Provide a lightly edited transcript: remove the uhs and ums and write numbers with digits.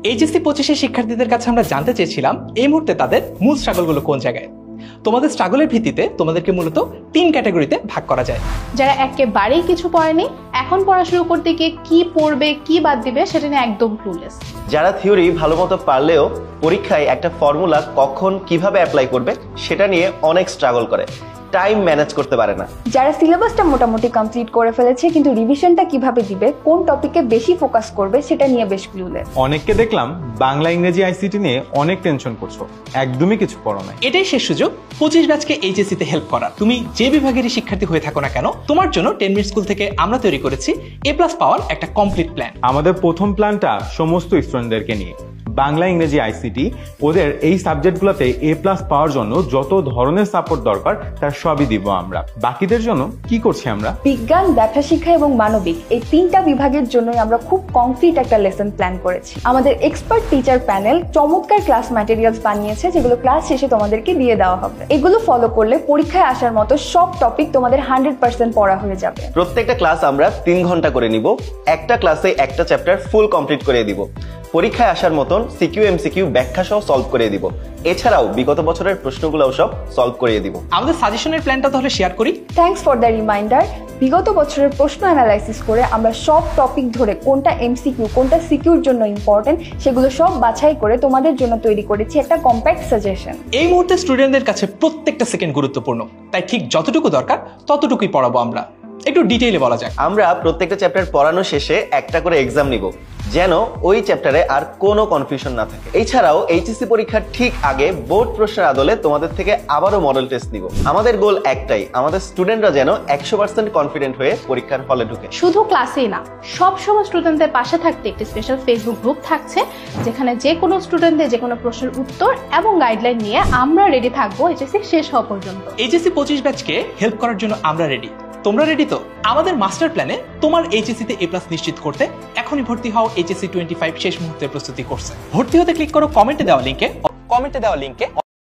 HSC 25-এর শিক্ষার্থীদের কাছে আমরা জানতে চেয়েছিলাম এই মুহূর্তে তাদের মূল স্ট্রাগলগুলো কোন জায়গায়। তোমাদের স্ট্রাগলের ভিত্তিতে তোমাদেরকে মূলত 3 ক্যাটাগরিতে ভাগ করা যায়। যারা একেবারেই কিছু পড়েনি, এখন পড়া শুরু করতে গিয়ে কি পড়বে কি বাদ দিবে সেটা নিয়ে একদম ক্লুলেস। যারা থিওরি ভালোমতো পারলেও পরীক্ষায় একটা ফর্মুলা কখন কিভাবে অ্যাপ্লাই করবে সেটা নিয়ে অনেক স্ট্রাগল করে, টাইম ম্যানেজ করতে পারে না। যারা সিলেবাসটা মোটামুটি কমপ্লিট করে ফেলেছে কিন্তু রিভিশনটা কিভাবে দিবে, কোন টপিকে বেশি ফোকাস করবে সেটা নিয়ে বেশ ক্লুলেস। অনেককে দেখলাম বাংলা ইংরেজি আইসিটি নিয়ে অনেক টেনশন করছো, একদমই কিছু পড়ো নাই। এটাই শেষ সুযোগ 25 ব্যাচকে এইচএসসি তে হেল্প করার। তুমি যে বিভাগেরই শিক্ষার্থী হয়ে থাকো না কেন, তোমার জন্য 10 মিনিট স্কুল থেকে আমরা তৈরি করেছি A+ পাওয়ার একটা কমপ্লিট প্ল্যান। আমাদের প্রথম প্ল্যানটা সমস্ত স্টুডেন্টদেরকে নিয়ে, বাংলা ইংরেজি আইসিটি ওদের এই সাবজেক্টগুলোতে A+ পাওয়ার জন্য যত ধরনের সাপোর্ট দরকার তার সবই দিব আমরা। বাকিদের জন্য কি করছি আমরা? বিজ্ঞান, ব্যবসা শিক্ষা এবং মানবিক এই 3টা বিভাগের জন্যই আমরা খুব কংক্রিট একটা লেসন প্ল্যান করেছি। আমাদের এক্সপার্ট টিচার প্যানেল চমৎকার ক্লাস ম্যাটেরিয়ালস বানিয়েছে, যেগুলো ক্লাস শেষে তোমাদেরকে দিয়ে দেওয়া হবে। এগুলো ফলো করলে পরীক্ষায় আসার মতো সব টপিক তোমাদের 100% পড়া হয়ে যাবে। প্রত্যেকটা ক্লাস আমরা 3 ঘন্টা করে নিব, একটা ক্লাসে একটা চ্যাপ্টার ফুল কমপ্লিট করে দিব। পরীক্ষায় আসার মতন সিকিউ এমসিকিউ ব্যাখ্যা সহ সলভ করে দিব। এছাড়াও বিগত বছরের প্রশ্নগুলোও সব সলভ করে দিব। আমাদের সাজেশনের প্ল্যানটা তাহলে শেয়ার করি। Thanks for the reminder. বিগত বছরের প্রশ্ন অ্যানালাইসিস করে আমরা সব টপিক ধরে কোনটা এমসিকিউ কোনটা সিকিউর জন্য ইম্পর্টেন্ট সেগুলো সব বাছাই করে তোমাদের জন্য তৈরি করেছি একটা কম্প্যাক্ট সাজেশন। এই মুহূর্তে স্টুডেন্টদের কাছে প্রত্যেকটা সেকেন্ড গুরুত্বপূর্ণ, তাই ঠিক যতটুকু দরকার ততটুকুই পড়াবো আমরা। একটু ডিটেইলে বলা যাক। আমরা প্রত্যেকটা চ্যাপ্টার পড়ানো শেষে একটা করে এক্সাম নিব, যেন ওই চ্যাপ্টারে আর কোনো কনফিউশন না থাকে। এছাড়াও এইচএসসি পরীক্ষার ঠিক আগে বোর্ড প্রশ্নের আদলে তোমাদের থেকে আবারও মডেল টেস্ট নিব। আমাদের গোল একটাই, আমাদের স্টুডেন্টরা যেন 100% কনফিডেন্ট হয়ে পরীক্ষার হলে ঢুকে। শুধু ক্লাসেই না, সব সময় স্টুডেন্টদের পাশে থাকতে একটি স্পেশাল ফেসবুক গ্রুপ থাকছে, যেখানে যে কোনো স্টুডেন্টদের যে কোনো প্রশ্নের উত্তর এবং গাইডলাইন নিয়ে আমরা রেডি থাকবো এইচএসসি শেষ হওয়া পর্যন্ত। এইচএসসি 25 ব্যাচকে হেল্প করার জন্য আমরা রেডি। তোমরা রেডি তো? আমাদের মাস্টার প্ল্যানে তোমার এইচএসসি তে A+ নিশ্চিত করতে এখনই ভর্তি হও এইচএসসি 25 শেষ মুহূর্তের প্রস্তুতি কোর্সে। ভর্তি হতে ক্লিক করো কমেন্টে দেওয়া লিংকে।